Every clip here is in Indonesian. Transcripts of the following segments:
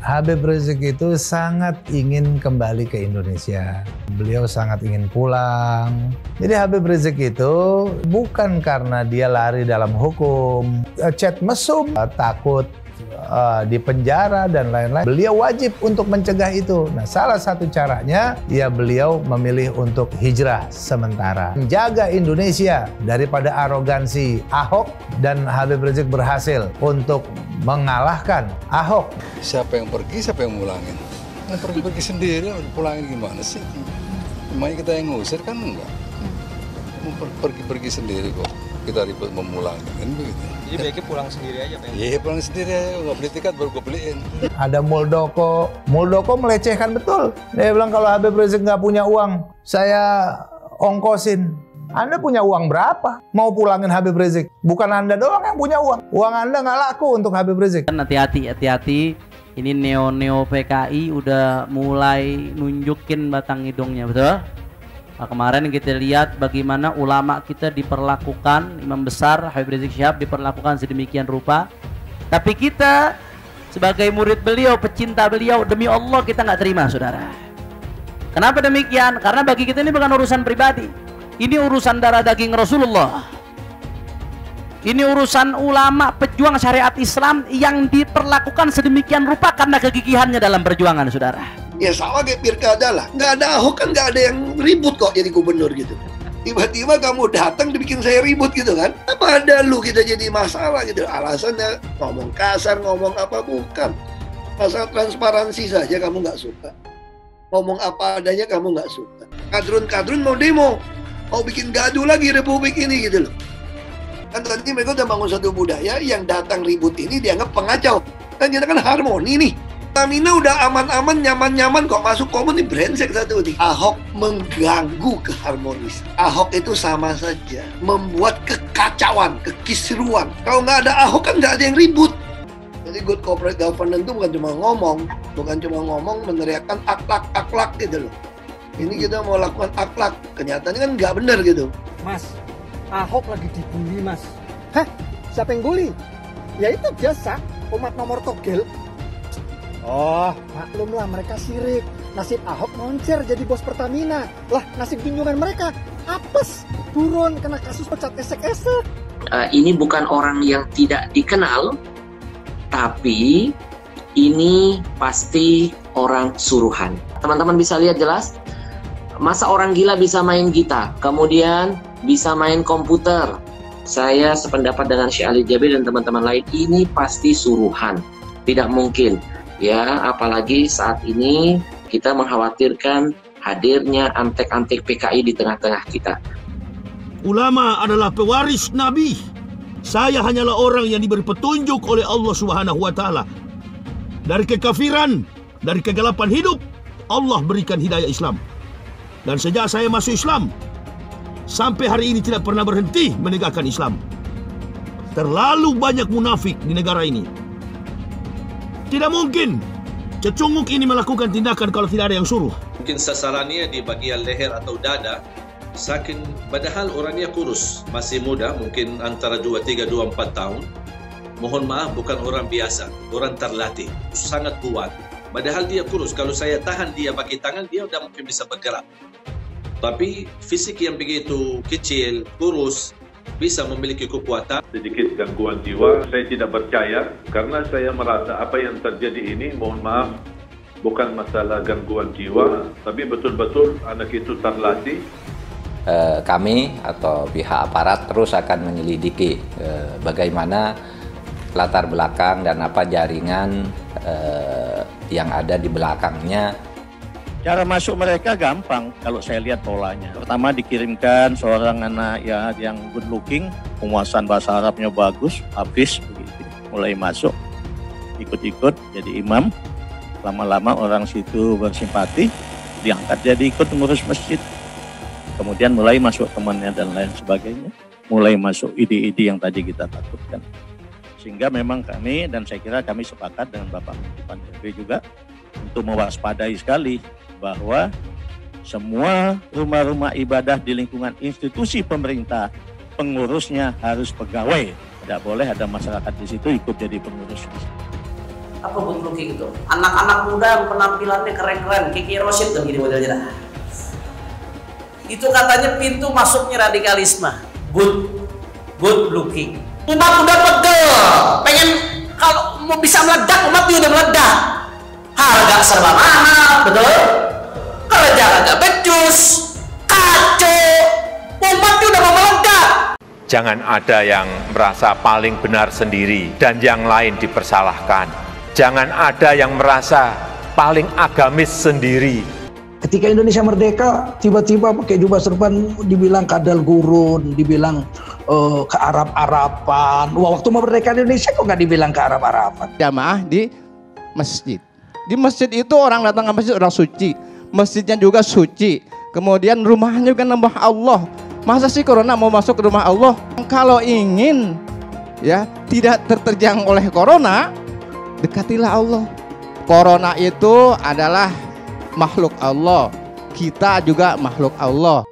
Habib Rizik itu sangat ingin kembali ke Indonesia. Beliau sangat ingin pulang. Jadi Habib Rizik itu bukan karena dia lari dalam hukum, chat mesum, takut di penjara dan lain-lain. Beliau wajib untuk mencegah itu. Nah, salah satu caranya ya beliau memilih untuk hijrah sementara, menjaga Indonesia daripada arogansi Ahok, dan Habib Rizik berhasil untuk mengalahkan Ahok. Siapa yang pergi, siapa yang mulangin? Nah, pergi sendiri, pulangin gimana sih? Emangnya kita yang ngusir kan enggak? Pergi sendiri kok. Kita ribut memulangin kan begitu. Jadi baiknya pulang sendiri aja, Pak? Iya, pulang sendiri aja. Nggak beli tiket baru gue beliin. Ada Muldoko melecehkan betul. Dia bilang kalau Habib Rizik nggak punya uang, saya ongkosin. Anda punya uang berapa? Mau pulangin Habib Rizik? Bukan Anda doang yang punya uang. Uang Anda nggak laku untuk Habib Rizik. Hati-hati. Ini neo PKI udah mulai nunjukin batang hidungnya, betul? Nah, kemarin kita lihat bagaimana ulama kita diperlakukan, imam besar Habib Rizik Syihab diperlakukan sedemikian rupa. Tapi kita sebagai murid beliau, pecinta beliau, demi Allah kita nggak terima, saudara. Kenapa demikian? Karena bagi kita ini bukan urusan pribadi. Ini urusan darah daging Rasulullah. Ini urusan ulama pejuang syariat Islam yang diperlakukan sedemikian rupa karena kegigihannya dalam perjuangan, saudara. Ya sama kayak pilkada lah, nggak ada Ahok kan nggak ada yang ribut kok jadi gubernur gitu. Tiba-tiba kamu datang dibikin saya ribut gitu kan? Apa ada lu kita jadi masalah gitu? Alasannya ngomong kasar, ngomong apa bukan? Masalah transparansi saja kamu nggak suka. Ngomong apa adanya kamu nggak suka. Kadrun mau demo, mau bikin gaduh lagi republik ini gitu loh. Kan tadi mereka udah bangun satu budaya yang datang ribut ini dianggap pengacau. Kan kita kan harmoni nih. Pertamina udah aman-aman, nyaman-nyaman kok masuk komun nih brengsek satu nih. Ahok mengganggu keharmonisan. Ahok itu sama saja membuat kekacauan, kekisruan. Kalau nggak ada Ahok kan nggak ada yang ribut. Jadi good corporate governance itu bukan cuma ngomong, meneriakkan akhlak gitu loh. Ini kita mau lakukan akhlak, kenyataannya kan nggak benar gitu. Mas, Ahok lagi dibully, Mas. Hah? Siapa yang bully? Ya itu biasa, umat nomor togel. Oh, maklumlah mereka sirik. Nasib Ahok moncer jadi bos Pertamina. Lah, nasib junjungan mereka apes, turun kena kasus pecat esek-esek. Ini bukan orang yang tidak dikenal, tapi ini pasti orang suruhan. Teman-teman bisa lihat jelas, masa orang gila bisa main gitar, kemudian bisa main komputer. Saya sependapat dengan Syekh Ali Jabir dan teman-teman lain, ini pasti suruhan. Tidak mungkin. Ya, apalagi saat ini kita mengkhawatirkan hadirnya antek-antek PKI di tengah-tengah kita. Ulama adalah pewaris Nabi. Saya hanyalah orang yang diberi petunjuk oleh Allah Subhanahu wa Ta'ala. Dari kekafiran, dari kegelapan hidup, Allah berikan hidayah Islam. Dan sejak saya masuk Islam, sampai hari ini tidak pernah berhenti menegakkan Islam. Terlalu banyak munafik di negara ini. Tidak mungkin cecunguk ini melakukan tindakan kalau tidak ada yang suruh. Mungkin sasarannya di bagian leher atau dada, saking padahal orangnya kurus, masih muda, mungkin antara 23-24 tahun. Mohon maaf, bukan orang biasa, orang terlatih, sangat kuat. Padahal dia kurus, kalau saya tahan dia pakai tangan, dia udah mungkin bisa bergerak. Tapi fisik yang begitu kecil, kurus, bisa memiliki kekuatan. Sedikit gangguan jiwa, saya tidak percaya karena saya merasa apa yang terjadi ini, mohon maaf, bukan masalah gangguan jiwa, tapi betul-betul anak itu terlatih. Kami atau pihak aparat terus akan menyelidiki bagaimana latar belakang dan apa jaringan yang ada di belakangnya. Cara masuk mereka gampang kalau saya lihat polanya. Pertama dikirimkan seorang anak ya yang good looking, penguasaan bahasa Arabnya bagus, habis begitu. Mulai masuk, ikut-ikut jadi imam. Lama-lama orang situ bersimpati, diangkat jadi ikut mengurus masjid. Kemudian mulai masuk temannya dan lain sebagainya. Mulai masuk ide-ide yang tadi kita takutkan. Sehingga memang kami, dan saya kira kami sepakat dengan Bapak Menteri Pan-RB juga, untuk mewaspadai sekali bahwa semua rumah-rumah ibadah di lingkungan institusi pemerintah, pengurusnya harus pegawai. Tidak boleh ada masyarakat di situ ikut jadi pengurus. Apa good looking itu? Anak-anak muda yang penampilannya keren-keren, Kiki Rosid tuh gini modelnya dah. Itu katanya pintu masuknya radikalisme. Good looking. Umat udah pegel, pengen kalau mau bisa meledak, umat udah meledak. Harga serba mahal, betul? Kerja agak becus, kacau, umat udah mau meledak. Jangan ada yang merasa paling benar sendiri dan yang lain dipersalahkan. Jangan ada yang merasa paling agamis sendiri. Ketika Indonesia merdeka, tiba-tiba pakai jubah serban dibilang kadal gurun, dibilang ke Arab-Araban. Wah, waktu merdeka Indonesia kok nggak dibilang ke Arab-Araban? Jamaah di masjid. Di masjid itu orang datang ke masjid orang suci. Masjidnya juga suci. Kemudian rumahnya juga nambah Allah. Masa sih corona mau masuk ke rumah Allah? Kalau ingin ya tidak terterjang oleh corona, dekatilah Allah. Corona itu adalah makhluk Allah. Kita juga makhluk Allah.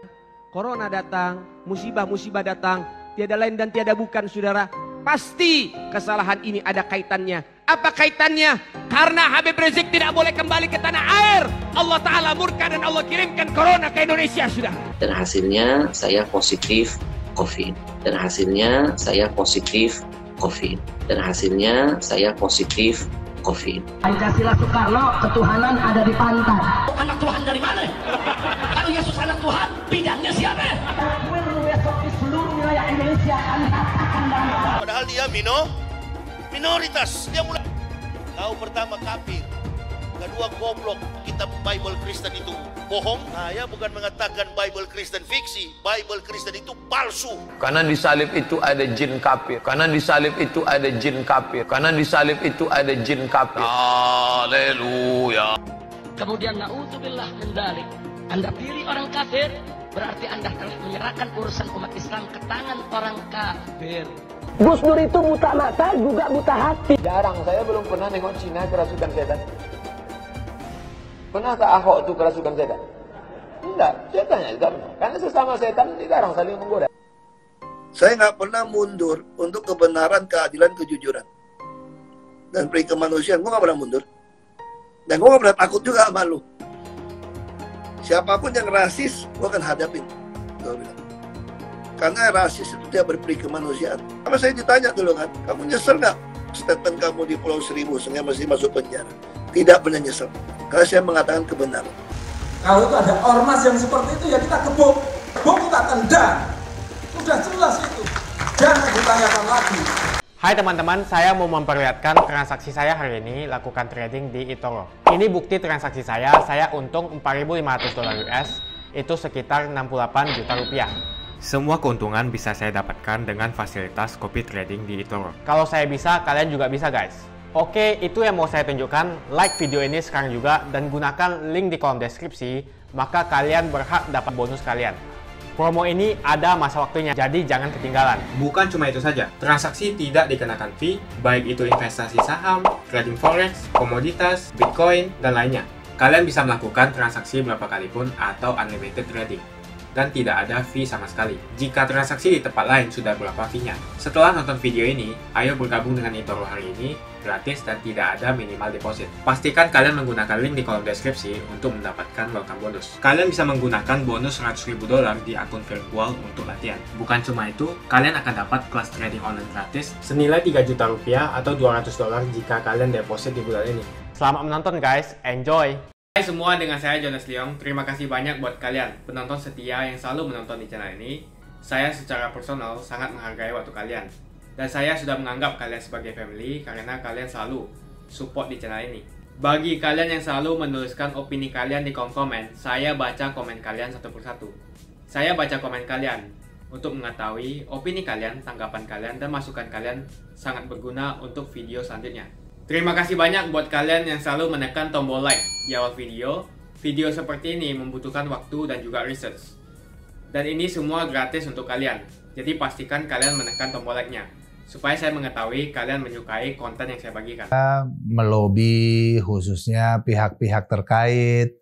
Corona datang, musibah-musibah datang, tiada lain dan tiada bukan, saudara. Pasti kesalahan ini ada kaitannya. Apa kaitannya? Karena Habib Rizik tidak boleh kembali ke tanah air. Allah Ta'ala murka dan Allah kirimkan corona ke Indonesia, sudah. Dan hasilnya saya positif COVID. Dan hasilnya saya positif COVID. Dan hasilnya saya positif COVID. Pancasila Soekarno, ketuhanan ada di pantat. Anak Tuhan dari mana? Kalau Yesus anak Tuhan, bidangnya siapa? Besok di seluruh wilayah Indonesia kami katakan dalam. Padahal dia minoritas. Dia mulai. Kau pertama kafir, kedua goblok. Kitab Bible Kristen itu bohong. Saya bukan mengatakan Bible Kristen fiksi. Bible Kristen itu palsu. Karena di salib itu ada jin kafir. Karena di salib itu ada jin kafir. Karena di salib itu ada jin kafir. Haleluya. Kemudian na'udzubillah min dzalik. Anda pilih orang kafir, berarti Anda telah menyerahkan urusan umat Islam ke tangan orang kafir. Gus Dur itu buta mata juga buta hati. Jarang, saya belum pernah nengok Cina kerasukan setan. Pernah tak Ahok itu kerasukan setan? Enggak, setannya juga pernah. Karena sesama setan dilarang saling menggoda. Saya nggak pernah mundur untuk kebenaran, keadilan, kejujuran. Dan peri kemanusiaan, gue nggak pernah mundur. Dan gue nggak pernah takut juga sama lu. Siapapun yang rasis, gue akan hadapin. Gue bilang. Karena rasis itu dia berperi kemanusiaan. Kalau saya ditanya dulu kan, kamu nyesel nggak statement kamu di Pulau Seribu sehingga masih masuk penjara? Tidak pernah nyesel. Karena saya mengatakan kebenaran. Kalau itu ada ormas yang seperti itu ya kita gebuk. Gebuk kita tendang. Sudah jelas itu. Jangan ditanyakan lagi. Hai teman-teman, saya mau memperlihatkan transaksi saya hari ini lakukan trading di eToro. Ini bukti transaksi saya untung $4.500 US, itu sekitar 68 juta rupiah. Semua keuntungan bisa saya dapatkan dengan fasilitas copy trading di eToro. Kalau saya bisa, kalian juga bisa guys. Oke, itu yang mau saya tunjukkan. Like video ini sekarang juga dan gunakan link di kolom deskripsi, maka kalian berhak dapat bonus kalian. Promo ini ada masa waktunya, jadi jangan ketinggalan. Bukan cuma itu saja, transaksi tidak dikenakan fee, baik itu investasi saham, trading forex, komoditas, bitcoin, dan lainnya. Kalian bisa melakukan transaksi berapa kali pun atau unlimited trading. Dan tidak ada fee sama sekali. Jika transaksi di tempat lain sudah berapa fee-nya. Setelah nonton video ini, ayo bergabung dengan eToro hari ini, gratis dan tidak ada minimal deposit. Pastikan kalian menggunakan link di kolom deskripsi untuk mendapatkan welcome bonus. Kalian bisa menggunakan bonus $100.000 di akun virtual untuk latihan. Bukan cuma itu, kalian akan dapat kelas trading online gratis senilai 3 juta rupiah atau $200 jika kalian deposit di bulan ini. Selamat menonton guys, enjoy! Hai semua, dengan saya Jonas Leong. Terima kasih banyak buat kalian penonton setia yang selalu menonton di channel ini. Saya secara personal sangat menghargai waktu kalian. Dan saya sudah menganggap kalian sebagai family karena kalian selalu support di channel ini. Bagi kalian yang selalu menuliskan opini kalian di kolom komen, saya baca komen kalian satu persatu. Saya baca komen kalian untuk mengetahui opini kalian, tanggapan kalian, dan masukan kalian sangat berguna untuk video selanjutnya. Terima kasih banyak buat kalian yang selalu menekan tombol like di awal video. Video seperti ini membutuhkan waktu dan juga research. Dan ini semua gratis untuk kalian. Jadi pastikan kalian menekan tombol like-nya, supaya saya mengetahui kalian menyukai konten yang saya bagikan. Melobi khususnya pihak-pihak terkait.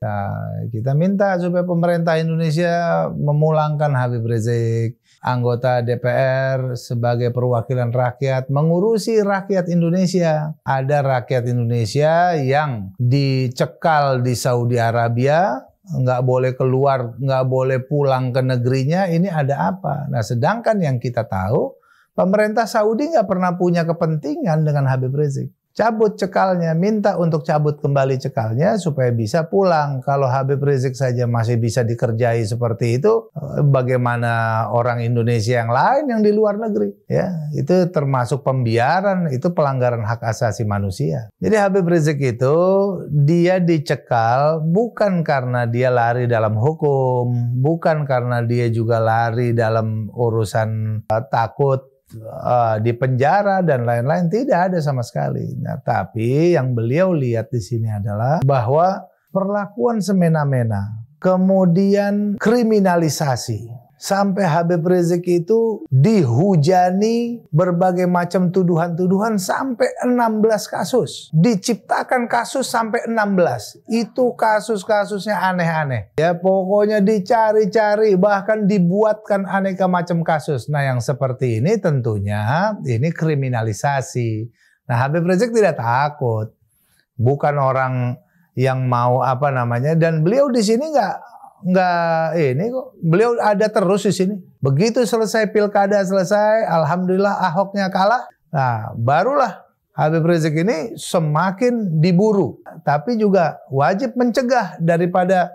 Kita minta supaya pemerintah Indonesia memulangkan Habib Rizik. anggota DPR sebagai perwakilan rakyat mengurusi rakyat Indonesia. Ada rakyat Indonesia yang dicekal di Saudi Arabia, nggak boleh keluar, nggak boleh pulang ke negerinya. Ini ada apa? Nah, sedangkan yang kita tahu, pemerintah Saudi nggak pernah punya kepentingan dengan Habib Rizik. Cabut cekalnya, minta untuk cabut kembali cekalnya supaya bisa pulang. Kalau Habib Rizik saja masih bisa dikerjai seperti itu, bagaimana orang Indonesia yang lain yang di luar negeri? Ya, itu termasuk pembiaran, itu pelanggaran hak asasi manusia. Jadi Habib Rizik itu dia dicekal bukan karena dia lari dalam hukum, bukan karena dia juga lari dalam urusan takut di penjara dan lain-lain, tidak ada sama sekali. Nah, tapi yang beliau lihat di sini adalah bahwa perlakuan semena-mena, kemudian kriminalisasi, sampai Habib Rizik itu dihujani berbagai macam tuduhan-tuduhan sampai 16 kasus. Diciptakan kasus sampai 16. Itu kasus-kasusnya aneh-aneh. Ya, pokoknya dicari-cari, bahkan dibuatkan aneka macam kasus. Nah, yang seperti ini tentunya ini kriminalisasi. Nah, Habib Rizik tidak takut. Bukan orang yang mau dan beliau di sini nggak ini kok, beliau ada terus di sini. Begitu selesai pilkada selesai, alhamdulillah Ahoknya kalah. Nah, barulah Habib Rizik ini semakin diburu. Tapi juga wajib mencegah daripada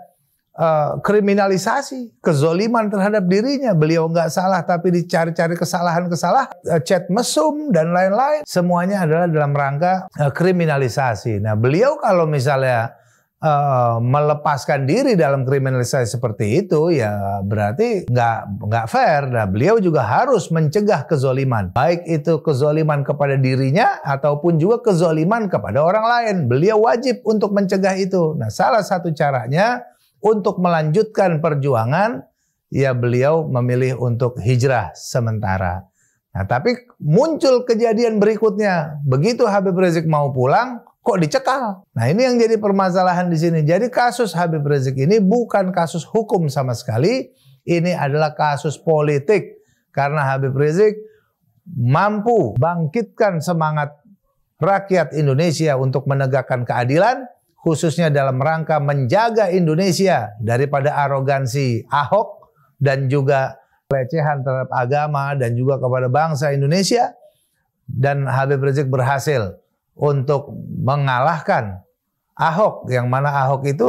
kriminalisasi, kezoliman terhadap dirinya. Beliau nggak salah tapi dicari-cari kesalahan-kesalahan, chat mesum dan lain-lain. Semuanya adalah dalam rangka kriminalisasi. Nah, beliau kalau misalnya melepaskan diri dalam kriminalisasi seperti itu, ya berarti nggak fair. Nah, beliau juga harus mencegah kezoliman, baik itu kezoliman kepada dirinya ataupun juga kezoliman kepada orang lain. Beliau wajib untuk mencegah itu. Nah, salah satu caranya untuk melanjutkan perjuangan, ya beliau memilih untuk hijrah sementara. Nah, tapi muncul kejadian berikutnya. Begitu Habib Rizik mau pulang, kok dicekal. Nah, ini yang jadi permasalahan di sini. Jadi kasus Habib Rizik ini bukan kasus hukum sama sekali. Ini adalah kasus politik. Karena Habib Rizik mampu bangkitkan semangat rakyat Indonesia untuk menegakkan keadilan, khususnya dalam rangka menjaga Indonesia daripada arogansi Ahok dan juga pelecehan terhadap agama dan juga kepada bangsa Indonesia. Dan Habib Rizik berhasil untuk mengalahkan Ahok, yang mana Ahok itu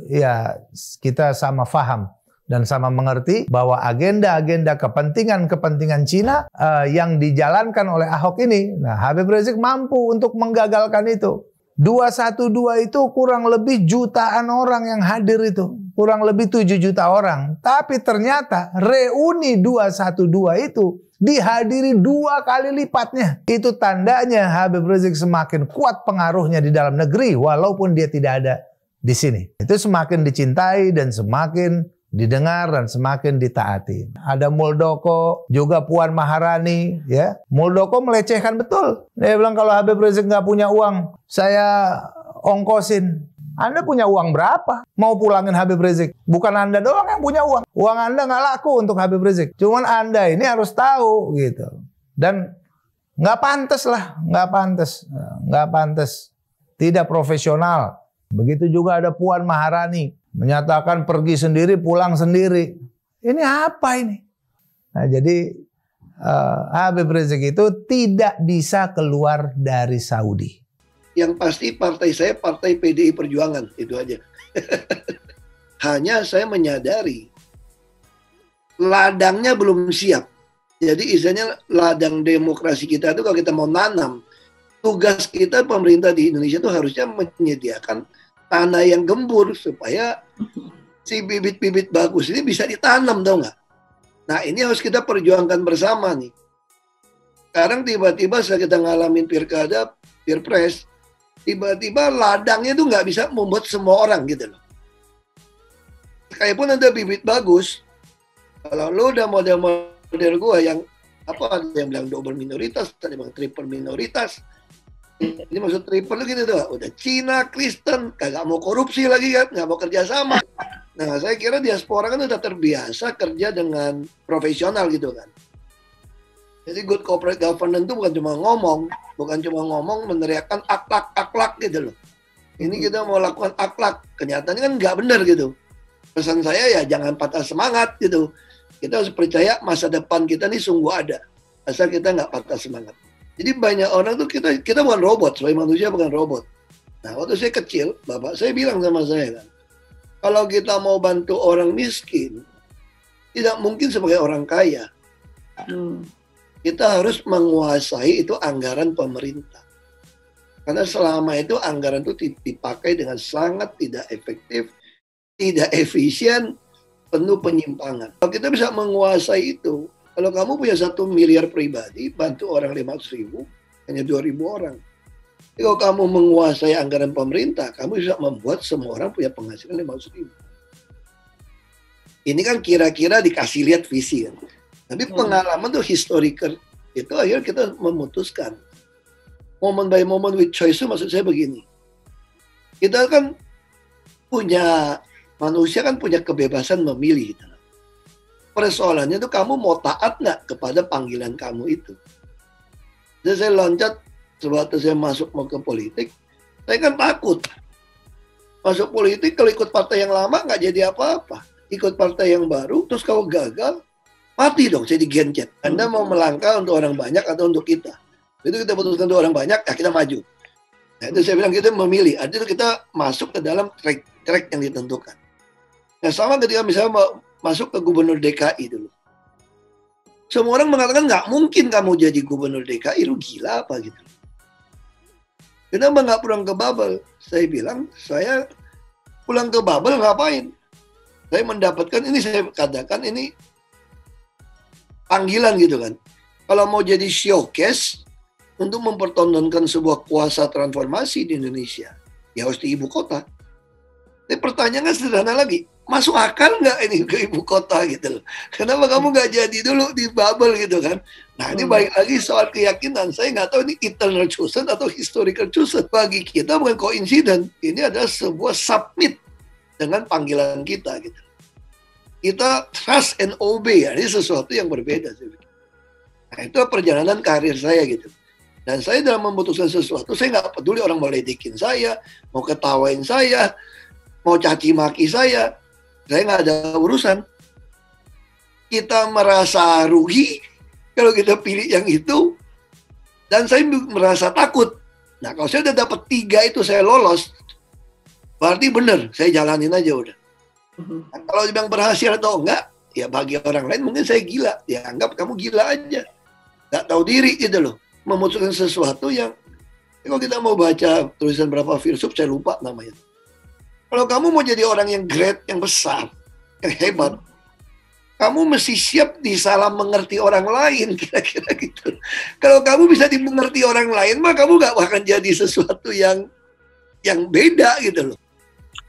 ya kita sama faham dan sama mengerti bahwa agenda-agenda kepentingan Cina yang dijalankan oleh Ahok ini. Nah, Habib Rizik mampu untuk menggagalkan itu. 212 itu kurang lebih jutaan orang yang hadir itu. Kurang lebih 7 juta orang. Tapi ternyata reuni 212 itu dihadiri 2 kali lipatnya. Itu tandanya Habib Rizik semakin kuat pengaruhnya di dalam negeri walaupun dia tidak ada di sini. Itu semakin dicintai dan semakin didengar dan semakin ditaati. Ada Muldoko, juga Puan Maharani, ya. Muldoko melecehkan betul. Dia bilang kalau Habib Rizik nggak punya uang, saya ongkosin. Anda punya uang berapa? Mau pulangin Habib Rizik? Bukan Anda doang yang punya uang. Uang Anda nggak laku untuk Habib Rizik. Cuman Anda ini harus tahu gitu. Dan nggak pantas lah, nggak pantas. Tidak profesional. Begitu juga ada Puan Maharani. Menyatakan pergi sendiri, pulang sendiri. Ini apa ini? Nah, jadi Habib Rizik itu tidak bisa keluar dari Saudi. Yang pasti partai saya partai PDI Perjuangan, itu aja. Hanya saya menyadari ladangnya belum siap. Jadi istilahnya ladang demokrasi kita itu kalau kita mau nanam, tugas kita pemerintah di Indonesia itu harusnya menyediakan tanah yang gembur supaya si bibit-bibit bagus ini bisa ditanam, tau nggak? Nah, ini harus kita perjuangkan bersama nih. Sekarang tiba-tiba setelah kita ngalamin pilkada, pilpres, tiba-tiba ladangnya itu nggak bisa membuat semua orang gitu loh. Kayakpun ada bibit bagus, kalau lo udah model gue yang ada yang bilang double minoritas, ada yang bilang triple minoritas. Ini maksud triple gitu tuh, udah Cina, Kristen, kagak mau korupsi lagi kan, nggak mau kerjasama. Nah, saya kira diaspora kan sudah terbiasa kerja dengan profesional gitu kan. Jadi good corporate governance itu bukan cuma ngomong meneriakkan akhlak gitu loh. Ini kita mau lakukan akhlak, kenyataannya kan nggak benar gitu. Pesan saya ya jangan patah semangat gitu. Kita harus percaya masa depan kita ini sungguh ada, asal kita nggak patah semangat. Jadi banyak orang tuh kita bukan robot, sebagai manusia bukan robot. Nah, waktu saya kecil, bapak saya bilang sama saya kan, kalau kita mau bantu orang miskin, tidak mungkin sebagai orang kaya. Kita harus menguasai itu anggaran pemerintah. Karena selama itu anggaran itu dipakai dengan sangat tidak efektif, tidak efisien, penuh penyimpangan. Kalau kita bisa menguasai itu, kalau kamu punya 1 miliar pribadi, bantu orang 500.000, hanya 2.000 orang. Jadi kalau kamu menguasai anggaran pemerintah, kamu bisa membuat semua orang punya penghasilan 500.000. Ini kan kira-kira dikasih lihat visi kan. Tapi pengalaman tuh historical. Itu akhirnya kita memutuskan. Moment by moment with choice itu maksud saya begini. Kita kan manusia kan punya kebebasan memilih. Gitu. Persoalannya tuh kamu mau taat nggak kepada panggilan kamu itu. Jadi saya loncat sebab saya masuk mau ke politik, saya kan takut. Masuk politik kalau ikut partai yang lama nggak jadi apa-apa. Ikut partai yang baru, terus kalau gagal, mati dong, saya digencet. Anda mau melangkah untuk orang banyak atau untuk kita? Itu kita putuskan untuk orang banyak, ya kita maju. Nah, itu saya bilang kita memilih, artinya kita masuk ke dalam track yang ditentukan. Nah, sama ketika misalnya masuk ke gubernur DKI dulu. Semua orang mengatakan nggak mungkin kamu jadi gubernur DKI, lu gila apa gitu. Kenapa nggak pulang ke Babel? Saya bilang, saya pulang ke Babel ngapain? Saya mendapatkan, ini saya katakan, ini panggilan gitu kan. Kalau mau jadi showcase untuk mempertontonkan sebuah kuasa transformasi di Indonesia, ya harus di ibu kota. Tapi pertanyaannya sederhana lagi, masuk akal nggak ini ke ibu kota gitu loh? Kenapa kamu nggak jadi dulu di Babel gitu kan? Nah ini balik lagi soal keyakinan. Saya nggak tahu ini eternal chosen atau historical chosen. Bagi kita bukan coincidence. Ini adalah sebuah submit dengan panggilan kita gitu. Kita trust and obey ya. Ini sesuatu yang berbeda. Nah itu perjalanan karir saya gitu. Dan saya dalam memutuskan sesuatu, saya nggak peduli orang mau ledekin saya, mau ketawain saya, mau caci maki saya nggak ada urusan. Kita merasa rugi kalau kita pilih yang itu, dan saya merasa takut. Nah kalau saya udah dapat 3 itu saya lolos, berarti bener, saya jalanin aja udah. Nah, kalau dibilang berhasil atau enggak, ya bagi orang lain mungkin saya gila, ya anggap kamu gila aja, nggak tahu diri gitu loh. Memutuskan sesuatu yang, kalau kita mau baca tulisan berapa filsuf, saya lupa namanya. Kalau kamu mau jadi orang yang great, yang besar, yang hebat, kamu mesti siap disalah mengerti orang lain, kira-kira gitu. Kalau kamu bisa dimengerti orang lain, mah kamu gak akan jadi sesuatu yang beda gitu loh.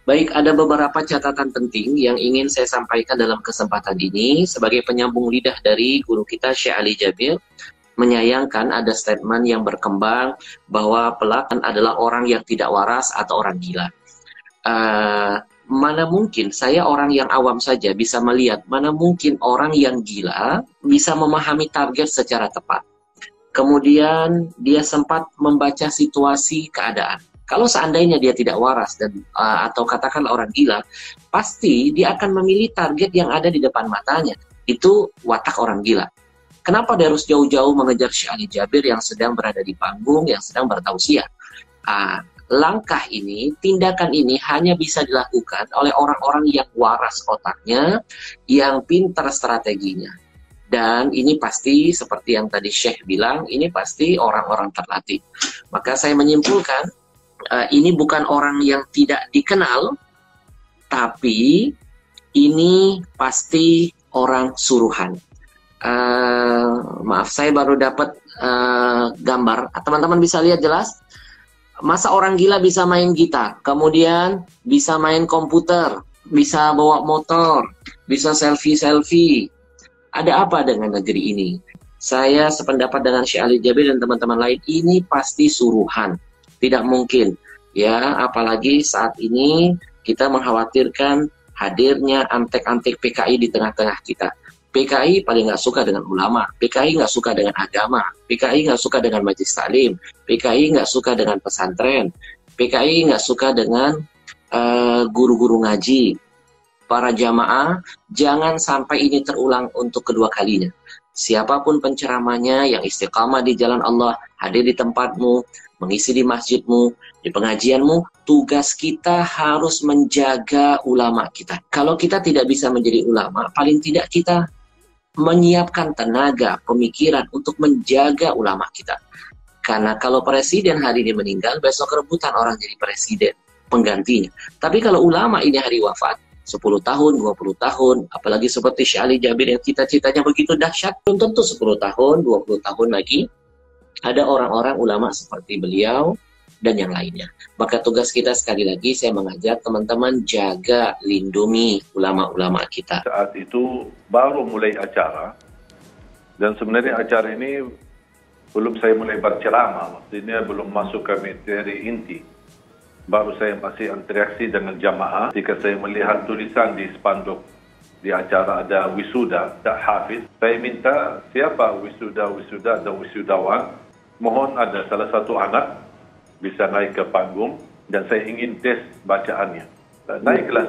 Baik, ada beberapa catatan penting yang ingin saya sampaikan dalam kesempatan ini sebagai penyambung lidah dari guru kita Syekh Ali Jabir. Menyayangkan ada statement yang berkembang bahwa pelaku adalah orang yang tidak waras atau orang gila. Mana mungkin saya orang yang awam saja bisa melihat, mana mungkin orang yang gila bisa memahami target secara tepat. Kemudian dia sempat membaca situasi keadaan. Kalau seandainya dia tidak waras dan atau katakanlah orang gila, pasti dia akan memilih target yang ada di depan matanya. Itu watak orang gila. Kenapa dia harus jauh-jauh mengejar Syekh Ali Jabir yang sedang berada di panggung, yang sedang bertausiah? Langkah ini, tindakan ini hanya bisa dilakukan oleh orang-orang yang waras otaknya, yang pintar strateginya. Dan ini pasti seperti yang tadi Syekh bilang, ini pasti orang-orang terlatih. Maka saya menyimpulkan, ini bukan orang yang tidak dikenal, tapi ini pasti orang suruhan. Maaf, saya baru dapat gambar. Teman-teman bisa lihat jelas? Masa orang gila bisa main gitar, kemudian bisa main komputer, bisa bawa motor, bisa selfie-selfie. Ada apa dengan negeri ini? Saya sependapat dengan Syekh Ali Jabir dan teman-teman lain, ini pasti suruhan. Tidak mungkin, ya, apalagi saat ini kita mengkhawatirkan hadirnya antek-antek PKI di tengah-tengah kita. PKI paling nggak suka dengan ulama, PKI nggak suka dengan agama, PKI nggak suka dengan majelis taklim, PKI nggak suka dengan pesantren, PKI nggak suka dengan guru-guru ngaji. Para jamaah, jangan sampai ini terulang untuk kedua kalinya. Siapapun penceramahnya yang istiqamah di jalan Allah, hadir di tempatmu, mengisi di masjidmu, di pengajianmu, tugas kita harus menjaga ulama kita. Kalau kita tidak bisa menjadi ulama, paling tidak kita menyiapkan tenaga, pemikiran untuk menjaga ulama kita. Karena kalau presiden hari ini meninggal, besok rebutan orang jadi presiden, penggantinya. Tapi kalau ulama ini hari wafat, 10 tahun, 20 tahun, apalagi seperti Syekh Ali Jabir yang cita-citanya begitu dahsyat, belum tentu 10 tahun, 20 tahun lagi, ada orang-orang ulama seperti beliau, dan yang lainnya. Maka tugas kita sekali lagi, saya mengajak teman-teman jaga, lindungi ulama-ulama kita. Saat itu baru mulai acara, dan sebenarnya acara ini belum saya mulai berceramah, maksudnya belum masuk ke materi inti. Baru saya masih interaksi dengan jamaah. Jika saya melihat tulisan di spanduk di acara ada wisuda, tak hafiz, saya minta siapa wisuda dan wisudawan, mohon ada salah satu anak bisa naik ke panggung dan saya ingin tes bacaannya. Naiklah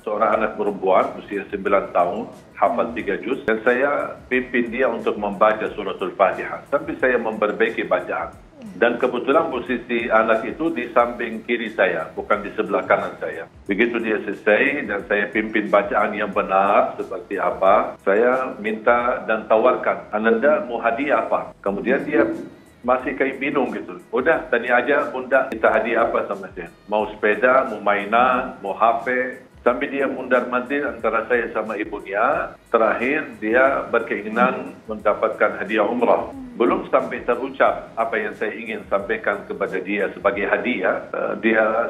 seorang anak perempuan usia 9 tahun, hafal 3 juz, dan saya pimpin dia untuk membaca suratul Fatihah sambil saya memperbaiki bacaan. Dan kebetulan posisi anak itu di samping kiri saya, bukan di sebelah kanan saya. Begitu dia selesai dan saya pimpin bacaan yang benar seperti apa, saya minta dan tawarkan, Ananda mau hadiah apa? Kemudian dia masih kayak bingung gitu. Udah, tadi aja bunda kita hadiah apa sama saya. Mau sepeda, mau mainan, mau HP. Sampai dia mundar-mandir antara saya sama ibunya. Terakhir dia berkeinginan mendapatkan hadiah umrah. Belum sampai terucap apa yang saya ingin sampaikan kepada dia sebagai hadiah.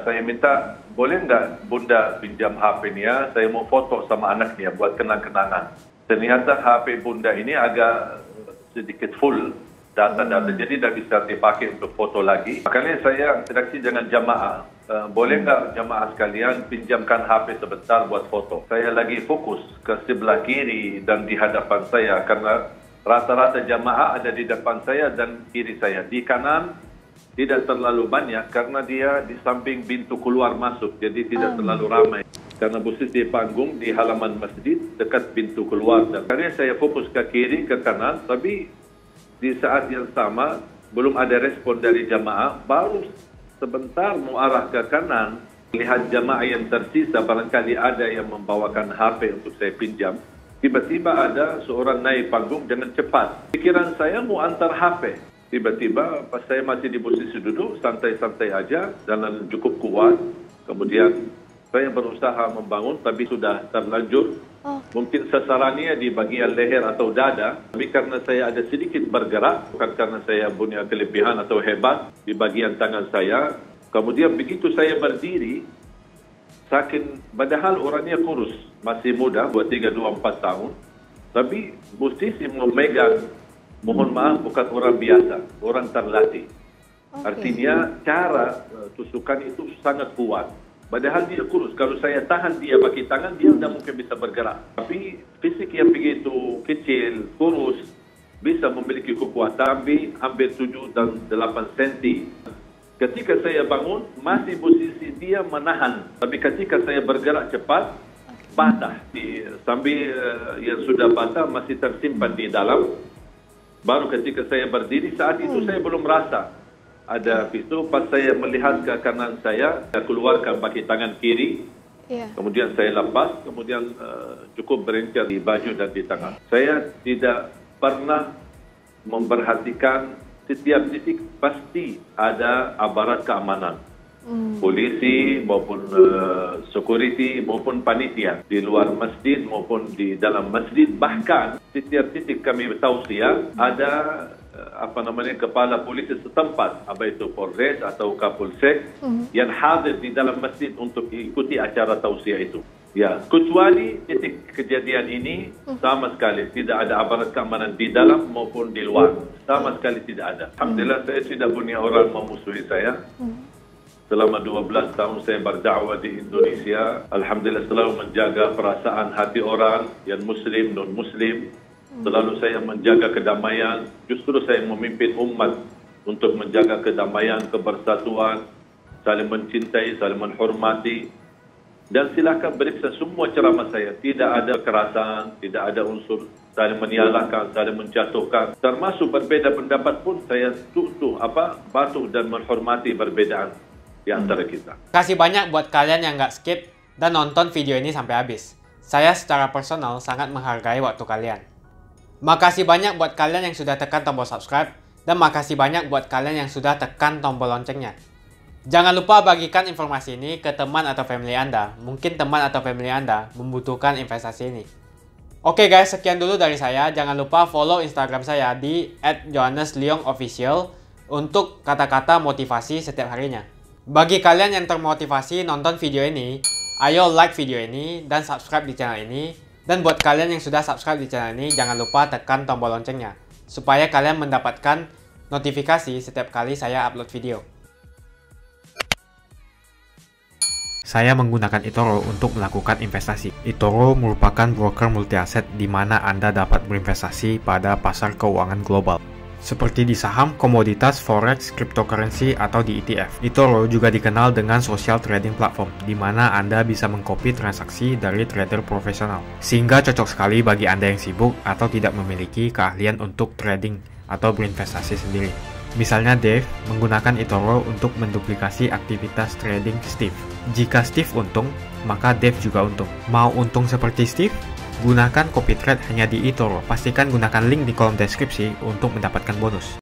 Saya minta, boleh nggak bunda pinjam HP-nya? Saya mau foto sama anaknya buat kenang-kenangan. Ternyata HP bunda ini agak sedikit full data-data, jadi tidak bisa dipakai untuk foto lagi. Makanya saya interaksi dengan jamaah. Boleh nggak jamaah sekalian pinjamkan HP sebentar buat foto? Saya lagi fokus ke sebelah kiri dan di hadapan saya karena rata-rata jamaah ada di depan saya dan kiri saya. Di kanan tidak terlalu banyak karena dia di samping pintu keluar masuk, jadi tidak terlalu ramai. Karena posisi panggung di halaman masjid dekat pintu keluar. Dan karena saya fokus ke kiri, ke kanan, tapi di saat yang sama belum ada respon dari jamaah, baru sebentar mau arah ke kanan, lihat jamaah yang tersisa, barangkali ada yang membawakan HP untuk saya pinjam. Tiba-tiba ada seorang naik panggung dengan cepat. Pikiran saya mau antar HP. Tiba-tiba pas saya masih di posisi duduk, santai-santai aja, jalan cukup kuat. Kemudian saya berusaha membangun, tapi sudah terlanjur. Mungkin sasarannya di bagian leher atau dada, tapi karena saya ada sedikit bergerak, bukan karena saya punya kelebihan atau hebat di bagian tangan saya. Kemudian begitu saya berdiri, padahal orangnya kurus, masih muda, 23-24 tahun, tapi posisi memegang, mohon maaf, bukan orang biasa, orang terlatih. Artinya cara tusukan itu sangat kuat. Padahal dia kurus. Kalau saya tahan dia pakai tangan, dia tidak mungkin bisa bergerak. Tapi fisik yang begitu kecil, kurus, bisa memiliki kekuatan hampir 7 dan 8 cm. Ketika saya bangun, masih posisi dia menahan. Tapi ketika saya bergerak cepat, patah. Sambil yang sudah patah masih tersimpan di dalam. Baru ketika saya berdiri, saat itu saya belum merasa ada pisau. Pas saya melihat ke kanan saya keluarkan pakai tangan kiri. Kemudian saya lepas, kemudian cukup berincar di baju dan di tangan. Saya tidak pernah memperhatikan setiap titik pasti ada aparat keamanan. Polisi maupun security maupun panitia di luar masjid maupun di dalam masjid. Bahkan setiap titik kami tausiah ada kepala polisi setempat, apa itu Polres atau Kapolsek yang hadir di dalam masjid untuk ikuti acara tausiah itu. Ya, kecuali titik kejadian ini sama sekali tidak ada aparat keamanan di dalam maupun di luar, sama sekali tidak ada. Alhamdulillah saya tidak punya orang memusuhi saya. Selama 12 tahun saya berdakwah di Indonesia, alhamdulillah selalu menjaga perasaan hati orang yang muslim, non-muslim. Selalu saya menjaga kedamaian. Justru saya memimpin umat untuk menjaga kedamaian, kebersatuan, saling mencintai, saling menghormati. Dan silakan periksa semua ceramah saya. Tidak ada kekerasan, tidak ada unsur saling menyalahkan, saling menjatuhkan. Termasuk berbeda pendapat pun saya patuh dan menghormati perbedaan di antara kita. Kasih banyak buat kalian yang nggak skip dan nonton video ini sampai habis. Saya secara personal sangat menghargai waktu kalian. Makasih banyak buat kalian yang sudah tekan tombol subscribe, dan makasih banyak buat kalian yang sudah tekan tombol loncengnya. Jangan lupa bagikan informasi ini ke teman atau family Anda. Mungkin teman atau family Anda membutuhkan investasi ini. Oke guys, sekian dulu dari saya. Jangan lupa follow Instagram saya di @johannesleongofficial untuk kata-kata motivasi setiap harinya. Bagi kalian yang termotivasi nonton video ini, ayo like video ini dan subscribe di channel ini. Dan buat kalian yang sudah subscribe di channel ini, jangan lupa tekan tombol loncengnya supaya kalian mendapatkan notifikasi setiap kali saya upload video. Saya menggunakan eToro untuk melakukan investasi. eToro merupakan broker multi aset di mana Anda dapat berinvestasi pada pasar keuangan global, seperti di saham, komoditas, forex, cryptocurrency, atau di ETF. eToro juga dikenal dengan social trading platform, di mana Anda bisa mengcopy transaksi dari trader profesional, sehingga cocok sekali bagi Anda yang sibuk atau tidak memiliki keahlian untuk trading atau berinvestasi sendiri. Misalnya Dave menggunakan eToro untuk menduplikasi aktivitas trading Steve. Jika Steve untung, maka Dave juga untung. Mau untung seperti Steve? Gunakan copy trade hanya di eToro. Pastikan gunakan link di kolom deskripsi untuk mendapatkan bonus.